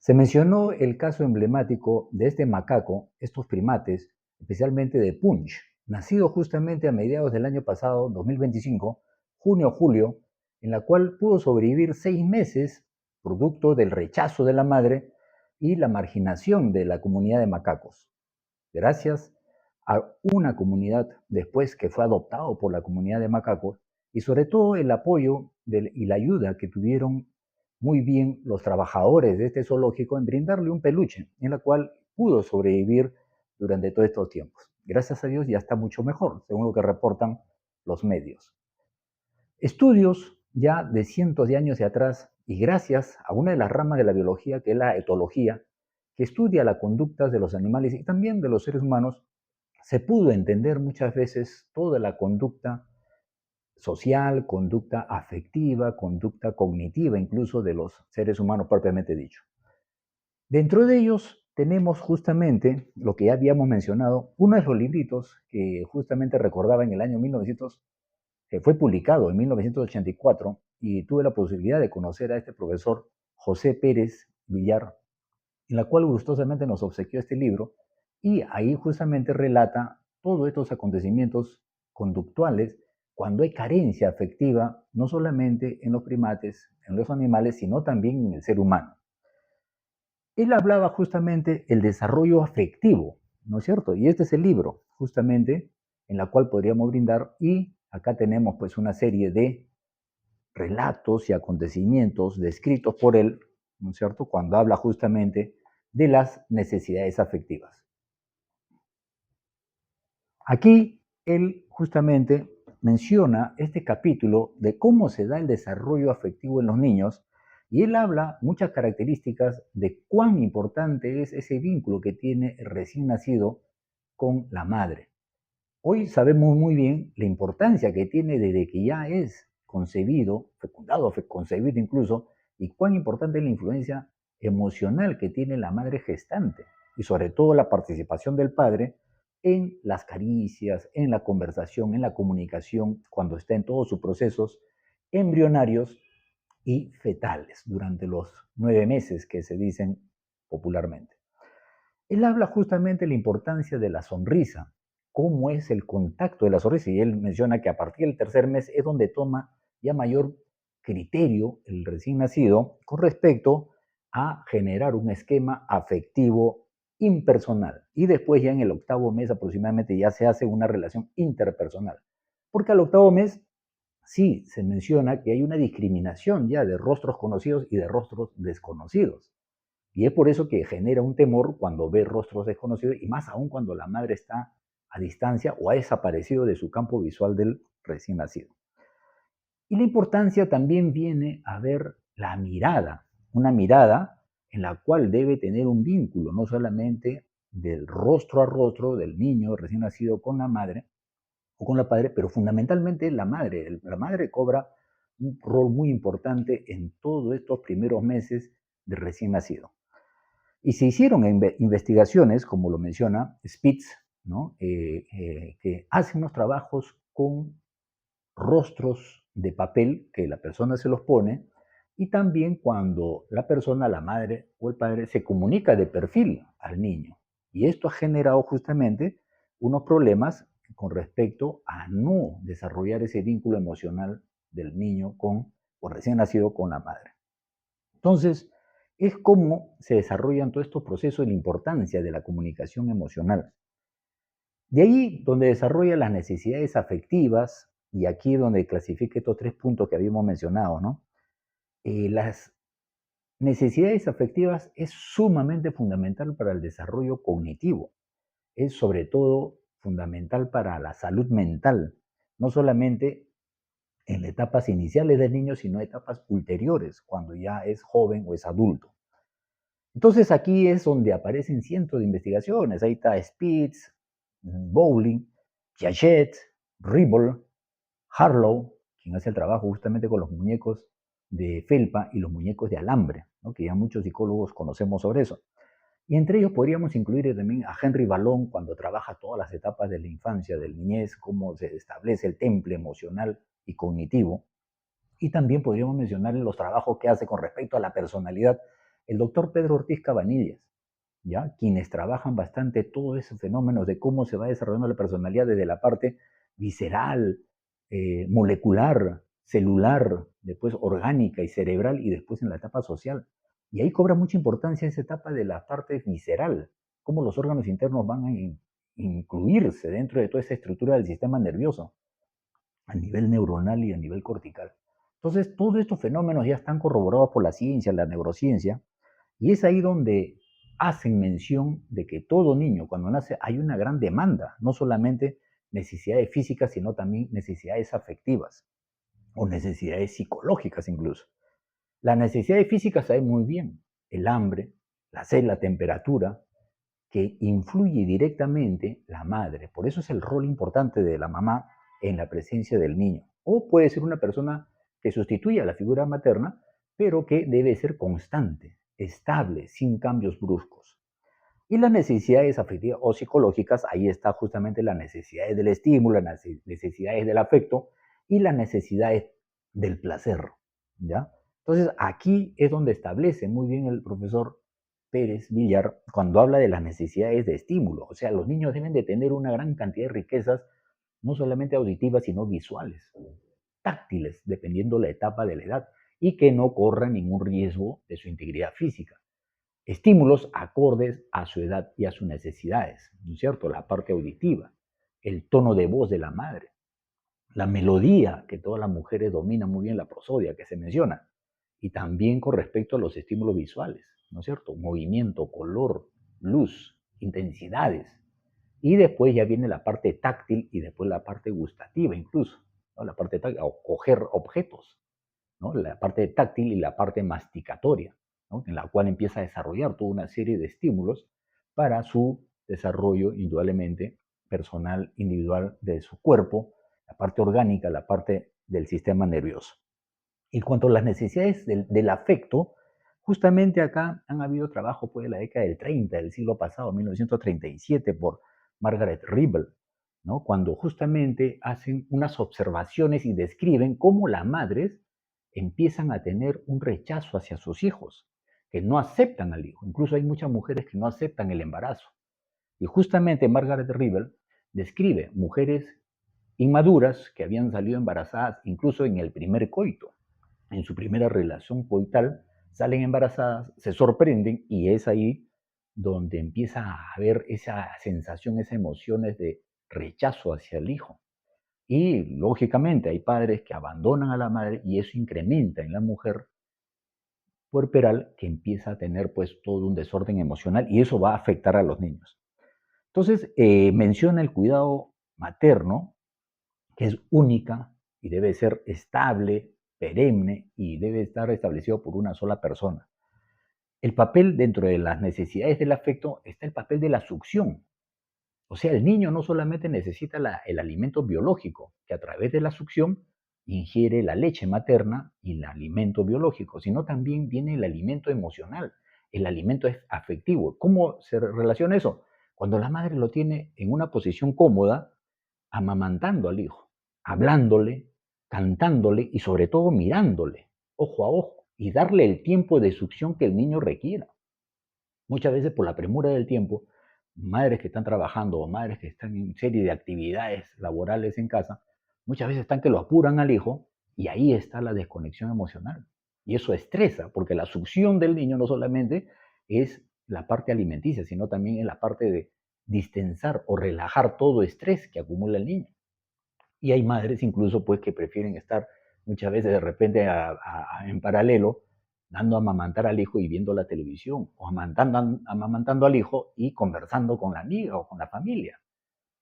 Se mencionó el caso emblemático de este macaco, estos primates, especialmente de Punch, nacido justamente a mediados del año pasado, 2025, junio-julio, en la cual pudo sobrevivir 6 meses, producto del rechazo de la madre y la marginación de la comunidad de macacos. Gracias a una comunidad después que fue adoptado por la comunidad de macacos y sobre todo el apoyo y la ayuda que tuvieron muy bien los trabajadores de este zoológico en brindarle un peluche en la cual pudo sobrevivir durante todos estos tiempos. Gracias a Dios ya está mucho mejor, según lo que reportan los medios. Estudios ya de cientos de años de atrás y gracias a una de las ramas de la biología que es la etología, que estudia la conducta de los animales y también de los seres humanos, se pudo entender muchas veces toda la conducta social, conducta afectiva, conducta cognitiva incluso de los seres humanos propiamente dicho. Dentro de ellos tenemos justamente lo que ya habíamos mencionado, uno de los libritos que justamente recordaba en el año 1900, que fue publicado en 1984 y tuve la posibilidad de conocer a este profesor José Pérez Villar, en la cual gustosamente nos obsequió este libro y ahí justamente relata todos estos acontecimientos conductuales cuando hay carencia afectiva, no solamente en los primates, en los animales, sino también en el ser humano. Él hablaba justamente el desarrollo afectivo, ¿no es cierto? Y este es el libro, justamente, en la cual podríamos brindar y acá tenemos pues una serie de relatos y acontecimientos descritos por él, ¿no es cierto?, cuando habla justamente de las necesidades afectivas. Aquí él justamente menciona este capítulo de cómo se da el desarrollo afectivo en los niños y él habla muchas características de cuán importante es ese vínculo que tiene el recién nacido con la madre. Hoy sabemos muy bien la importancia que tiene desde que ya es concebido, fecundado, concebido incluso, y cuán importante es la influencia emocional que tiene la madre gestante y sobre todo la participación del padre en las caricias, en la conversación, en la comunicación, cuando está en todos sus procesos embrionarios y fetales durante los 9 meses que se dicen popularmente. Él habla justamente de la importancia de la sonrisa, cómo es el contacto de la sonrisa, y él menciona que a partir del tercer mes es donde toma ya mayor criterio el recién nacido con respecto a generar un esquema afectivo impersonal. Y después ya en el octavo mes aproximadamente ya se hace una relación interpersonal. Porque al octavo mes sí se menciona que hay una discriminación ya de rostros conocidos y de rostros desconocidos. Y es por eso que genera un temor cuando ve rostros desconocidos y más aún cuando la madre está a distancia o ha desaparecido de su campo visual del recién nacido. Y la importancia también viene a ver la mirada, una mirada en la cual debe tener un vínculo, no solamente del rostro a rostro del niño recién nacido con la madre o con la padre, pero fundamentalmente la madre. La madre cobra un rol muy importante en todos estos primeros meses de recién nacido. Y se hicieron investigaciones, como lo menciona Spitz, ¿no? Que hacen unos trabajos con rostros de papel que la persona se los pone y también cuando la persona, la madre o el padre, se comunica de perfil al niño. Y esto ha generado justamente unos problemas con respecto a no desarrollar ese vínculo emocional del niño con o recién nacido con la madre. Entonces, es cómo se desarrollan todos estos procesos y la importancia de la comunicación emocional. De ahí donde desarrolla las necesidades afectivas, y aquí donde clasifique estos 3 puntos que habíamos mencionado, ¿no? Las necesidades afectivas es sumamente fundamental para el desarrollo cognitivo, es sobre todo fundamental para la salud mental, no solamente en etapas iniciales del niño, sino etapas ulteriores, cuando ya es joven o es adulto. Entonces aquí es donde aparecen cientos de investigaciones. Ahí está Spitz, Bowling, Piaget, Ribble, Harlow, quien hace el trabajo justamente con los muñecos de felpa y los muñecos de alambre, ¿no?, que ya muchos psicólogos conocemos sobre eso. Y entre ellos podríamos incluir también a Henry Ballon cuando trabaja todas las etapas de la infancia, de la niñez, cómo se establece el temple emocional y cognitivo. Y también podríamos mencionar los trabajos que hace con respecto a la personalidad, el doctor Pedro Ortiz Cabanillas, ¿ya? Quienes trabajan bastante todos esos fenómenos de cómo se va desarrollando la personalidad desde la parte visceral, molecular, celular, después orgánica y cerebral y después en la etapa social. Y ahí cobra mucha importancia esa etapa de la parte visceral, cómo los órganos internos van a incluirse dentro de toda esa estructura del sistema nervioso, a nivel neuronal y a nivel cortical. Entonces, todos estos fenómenos ya están corroborados por la ciencia, la neurociencia, y es ahí donde hacen mención de que todo niño cuando nace hay una gran demanda, no solamente necesidades físicas, sino también necesidades afectivas o necesidades psicológicas incluso. Las necesidades físicas saben muy bien, el hambre, la sed, la temperatura, que influye directamente la madre. Por eso es el rol importante de la mamá en la presencia del niño. O puede ser una persona que sustituye a la figura materna, pero que debe ser constante, estable, sin cambios bruscos. Y las necesidades afectivas o psicológicas, ahí está justamente las necesidades del estímulo, las necesidades del afecto y las necesidades del placer, ¿ya? Entonces, aquí es donde establece muy bien el profesor Pérez Villar cuando habla de las necesidades de estímulo. O sea, los niños deben de tener una gran cantidad de riquezas, no solamente auditivas, sino visuales, táctiles, dependiendo la etapa de la edad, y que no corran ningún riesgo de su integridad física. Estímulos acordes a su edad y a sus necesidades, ¿no es cierto? La parte auditiva, el tono de voz de la madre, la melodía, que todas las mujeres dominan muy bien, la prosodia que se menciona, y también con respecto a los estímulos visuales, ¿no es cierto? Movimiento, color, luz, intensidades. Y después ya viene la parte táctil y después la parte gustativa incluso, ¿no? La parte táctil, o coger objetos, ¿no? La parte táctil y la parte masticatoria, ¿no? En la cual empieza a desarrollar toda una serie de estímulos para su desarrollo indudablemente personal, individual de su cuerpo, la parte orgánica, la parte del sistema nervioso. Y cuanto a las necesidades del afecto, justamente acá han habido trabajo pues, de la década del 30, del siglo pasado, 1937, por Margaret Ribble, ¿no? Cuando justamente hacen unas observaciones y describen cómo las madres empiezan a tener un rechazo hacia sus hijos, que no aceptan al hijo. Incluso hay muchas mujeres que no aceptan el embarazo. Y justamente Margaret Ribble describe mujeres inmaduras que habían salido embarazadas incluso en el primer coito, en su primera relación coital, salen embarazadas, se sorprenden y es ahí donde empieza a haber esa sensación, esas emociones de rechazo hacia el hijo. Y lógicamente hay padres que abandonan a la madre y eso incrementa en la mujer puerperal que empieza a tener pues todo un desorden emocional y eso va a afectar a los niños. Entonces menciona el cuidado materno, que es única y debe ser estable, perenne y debe estar establecido por una sola persona. El papel dentro de las necesidades del afecto está el papel de la succión. O sea, el niño no solamente necesita el alimento biológico, que a través de la succión ingiere la leche materna y el alimento biológico, sino también viene el alimento emocional, el alimento afectivo. ¿Cómo se relaciona eso? Cuando la madre lo tiene en una posición cómoda, amamantando al hijo, hablándole, cantándole y sobre todo mirándole, ojo a ojo, y darle el tiempo de succión que el niño requiera. Muchas veces por la premura del tiempo, madres que están trabajando o madres que están en serie de actividades laborales en casa, muchas veces están que lo apuran al hijo y ahí está la desconexión emocional. Y eso estresa, porque la succión del niño no solamente es la parte alimenticia, sino también es la parte de distensar o relajar todo estrés que acumula el niño. Y hay madres incluso pues que prefieren estar muchas veces de repente en paralelo dando a amamantar al hijo y viendo la televisión, o amamantando al hijo y conversando con la amiga o con la familia.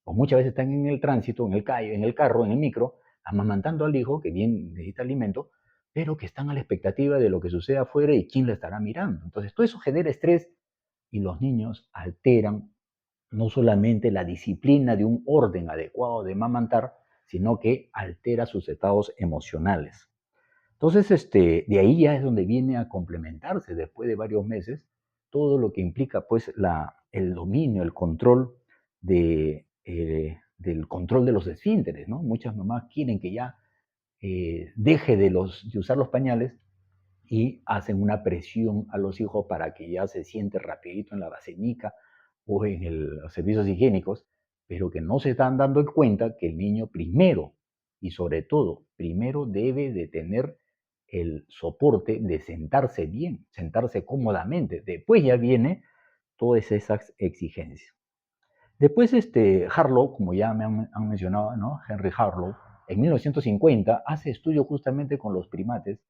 O muchas veces están en el tránsito, en el carro, en el micro, amamantando al hijo que bien necesita alimento, pero que están a la expectativa de lo que sucede afuera y quién la estará mirando. Entonces todo eso genera estrés y los niños alteran no solamente la disciplina de un orden adecuado de amamantar, sino que altera sus estados emocionales. Entonces, de ahí ya es donde viene a complementarse después de varios meses todo lo que implica pues el dominio, el control del control de los esfínteres, ¿no? Muchas mamás quieren que ya deje de usar los pañales y hacen una presión a los hijos para que ya se siente rapidito en la vasenica o en los servicios higiénicos, pero que no se están dando cuenta que el niño primero y sobre todo, primero debe de tener el soporte de sentarse bien, sentarse cómodamente. Después ya viene todas esas exigencias. Después, Harlow, como ya me han mencionado, ¿no? Henry Harlow, en 1950 hace estudios justamente con los primates,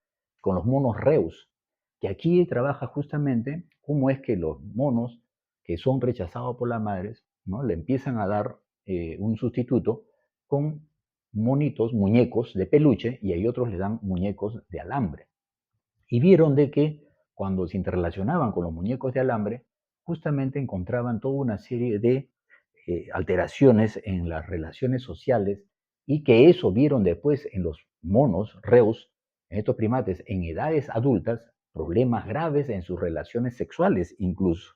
con los monos Reus, que aquí trabaja justamente cómo es que los monos que son rechazados por las madres, ¿no? Le empiezan a dar un sustituto con monitos, muñecos de peluche, y hay otros le dan muñecos de alambre. Y vieron de que cuando se interrelacionaban con los muñecos de alambre, justamente encontraban toda una serie de alteraciones en las relaciones sociales y que eso vieron después en los monos, reus, en estos primates, en edades adultas, problemas graves en sus relaciones sexuales incluso.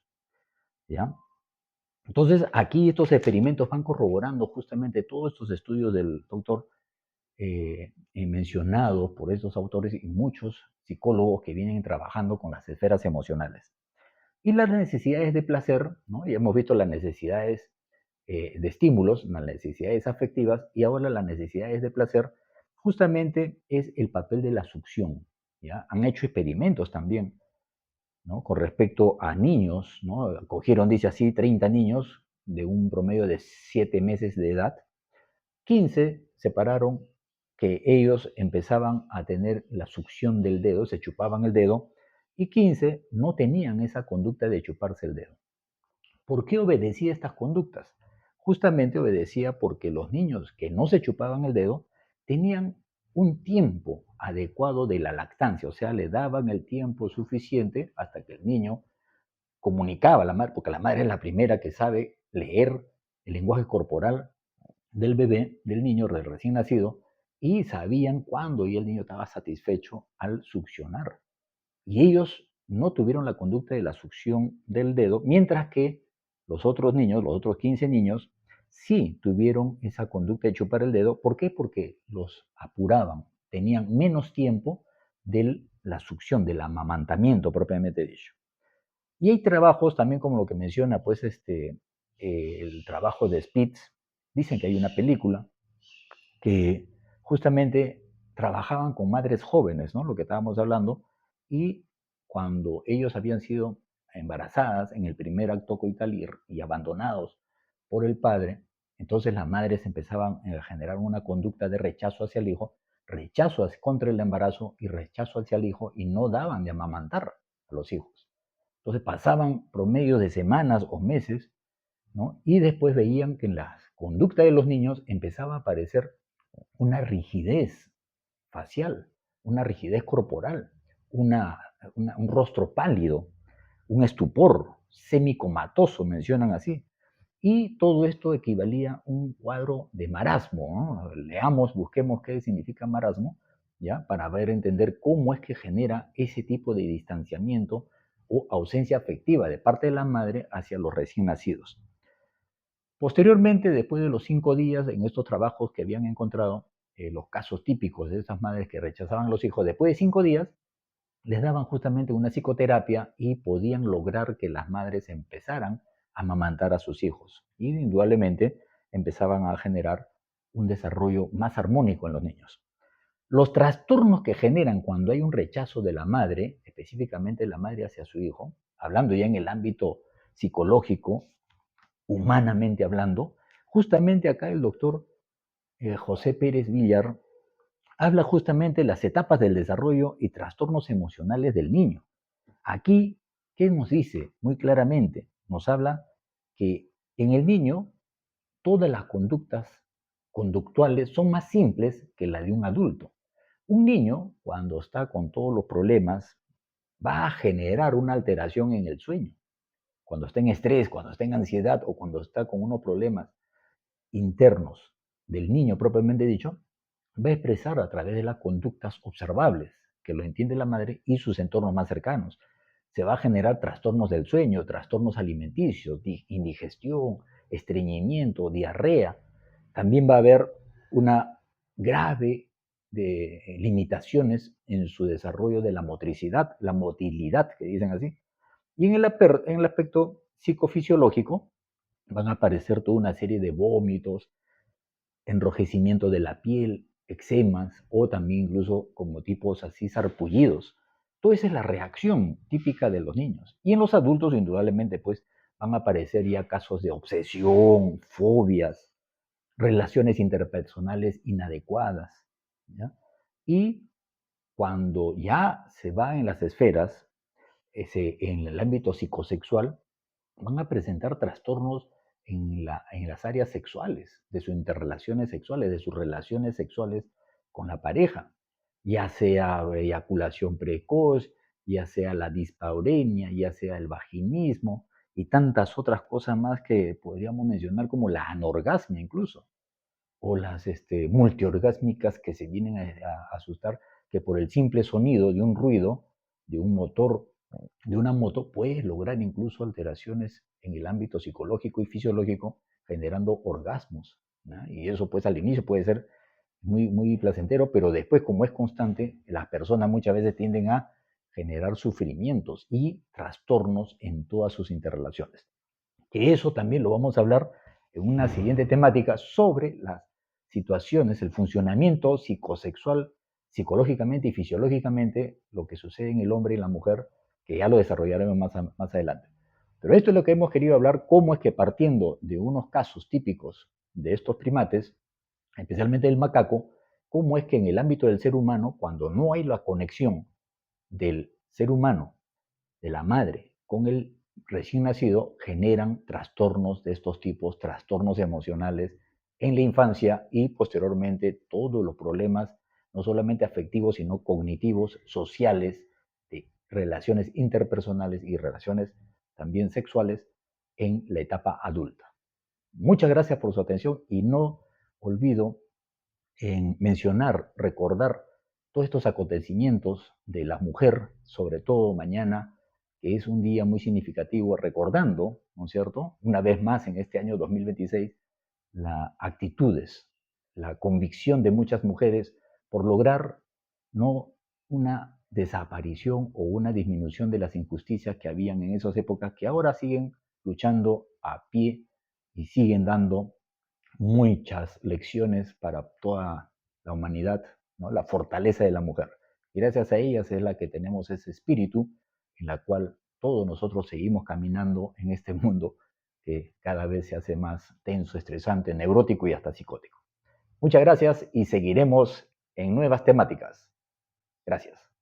¿Ya? Entonces, aquí estos experimentos van corroborando justamente todos estos estudios del doctor mencionados por estos autores y muchos psicólogos que vienen trabajando con las esferas emocionales. Y las necesidades de placer, ¿no? Ya hemos visto las necesidades de estímulos, las necesidades afectivas y ahora las necesidades de placer, justamente es el papel de la succión. ¿Ya? Han hecho experimentos también, ¿no? Con respecto a niños, ¿no? Cogieron, dice así, 30 niños de un promedio de 7 meses de edad. 15 separaron que ellos empezaban a tener la succión del dedo, se chupaban el dedo, y 15 no tenían esa conducta de chuparse el dedo. ¿Por qué obedecía estas conductas? Justamente obedecía porque los niños que no se chupaban el dedo tenían un tiempo adecuado de la lactancia, o sea, le daban el tiempo suficiente hasta que el niño comunicaba a la madre, porque la madre es la primera que sabe leer el lenguaje corporal del bebé, del niño, del recién nacido, y sabían cuándo y el niño estaba satisfecho al succionar. Y ellos no tuvieron la conducta de la succión del dedo, mientras que los otros niños, los otros 15 niños, sí tuvieron esa conducta de chupar el dedo. ¿Por qué? Porque los apuraban, tenían menos tiempo de la succión, del amamantamiento propiamente dicho. Y hay trabajos también como lo que menciona, pues, el trabajo de Spitz. Dicen que hay una película que justamente trabajaban con madres jóvenes, ¿no? Lo que estábamos hablando, y cuando ellos habían sido embarazadas en el primer acto coital y abandonados por el padre, entonces las madres empezaban a generar una conducta de rechazo hacia el hijo, rechazo contra el embarazo y rechazo hacia el hijo, y no daban de amamantar a los hijos. Entonces pasaban promedios de semanas o meses, ¿no? Y después veían que en la conducta de los niños empezaba a aparecer una rigidez facial, una rigidez corporal, un rostro pálido, un estupor semicomatoso, mencionan así. Y todo esto equivalía a un cuadro de marasmo, ¿no? Leamos, busquemos qué significa marasmo, ¿ya? Para ver, entender cómo es que genera ese tipo de distanciamiento o ausencia afectiva de parte de la madre hacia los recién nacidos. Posteriormente, después de los 5 días, en estos trabajos que habían encontrado, los casos típicos de esas madres que rechazaban a los hijos, después de 5 días, les daban justamente una psicoterapia y podían lograr que las madres empezaran a amamantar a sus hijos. Y indudablemente empezaban a generar un desarrollo más armónico en los niños. Los trastornos que generan cuando hay un rechazo de la madre, específicamente la madre hacia su hijo, hablando ya en el ámbito psicológico, humanamente hablando, justamente acá el doctor José Pérez Villar habla justamente de las etapas del desarrollo y trastornos emocionales del niño. Aquí, ¿qué nos dice? Muy claramente, nos habla que en el niño todas las conductas conductuales son más simples que la de un adulto. Un niño, cuando está con todos los problemas, va a generar una alteración en el sueño. Cuando está en estrés, cuando está en ansiedad o cuando está con unos problemas internos del niño propiamente dicho, va a expresar a través de las conductas observables, que lo entiende la madre y sus entornos más cercanos. Se va a generar trastornos del sueño, trastornos alimenticios, indigestión, estreñimiento, diarrea. También va a haber una grave limitaciones en su desarrollo de la motricidad, la motilidad, que dicen así. Y en el aspecto psicofisiológico van a aparecer toda una serie de vómitos, enrojecimiento de la piel, eczemas o también incluso como tipos así sarpullidos. Toda esa es la reacción típica de los niños. Y en los adultos, indudablemente, pues van a aparecer ya casos de obsesión, fobias, relaciones interpersonales inadecuadas, ¿ya? Y cuando ya se va en las esferas, en el ámbito psicosexual, van a presentar trastornos en las áreas sexuales, de sus interrelaciones sexuales, de sus relaciones sexuales con la pareja, ya sea eyaculación precoz, ya sea la dispaurenia, ya sea el vaginismo y tantas otras cosas más que podríamos mencionar como la anorgasmia incluso o las multiorgásmicas que se vienen a asustar, que por el simple sonido de un ruido, de un motor, de una moto, puede lograr incluso alteraciones en el ámbito psicológico y fisiológico, generando orgasmos, ¿no? Y eso pues al inicio puede ser muy placentero, pero después como es constante, las personas muchas veces tienden a generar sufrimientos y trastornos en todas sus interrelaciones. Que eso también lo vamos a hablar en una siguiente temática sobre las situaciones, el funcionamiento psicosexual, psicológicamente y fisiológicamente, lo que sucede en el hombre y la mujer, que ya lo desarrollaremos más adelante. Pero esto es lo que hemos querido hablar, cómo es que partiendo de unos casos típicos de estos primates, especialmente el macaco, cómo es que en el ámbito del ser humano, cuando no hay la conexión del ser humano, de la madre con el recién nacido, generan trastornos de estos tipos, trastornos emocionales en la infancia y posteriormente todos los problemas, no solamente afectivos, sino cognitivos, sociales, de relaciones interpersonales y relaciones también sexuales en la etapa adulta. Muchas gracias por su atención y no olvido en mencionar, recordar todos estos acontecimientos de la mujer, sobre todo mañana, que es un día muy significativo, recordando, ¿no es cierto?, una vez más en este año 2026, las actitudes, la convicción de muchas mujeres por lograr no una desaparición o una disminución de las injusticias que habían en esas épocas, que ahora siguen luchando a pie y siguen dando muchas lecciones para toda la humanidad, ¿no? La fortaleza de la mujer. Y gracias a ellas es la que tenemos ese espíritu en la cual todos nosotros seguimos caminando en este mundo que cada vez se hace más tenso, estresante, neurótico y hasta psicótico. Muchas gracias y seguiremos en nuevas temáticas. Gracias.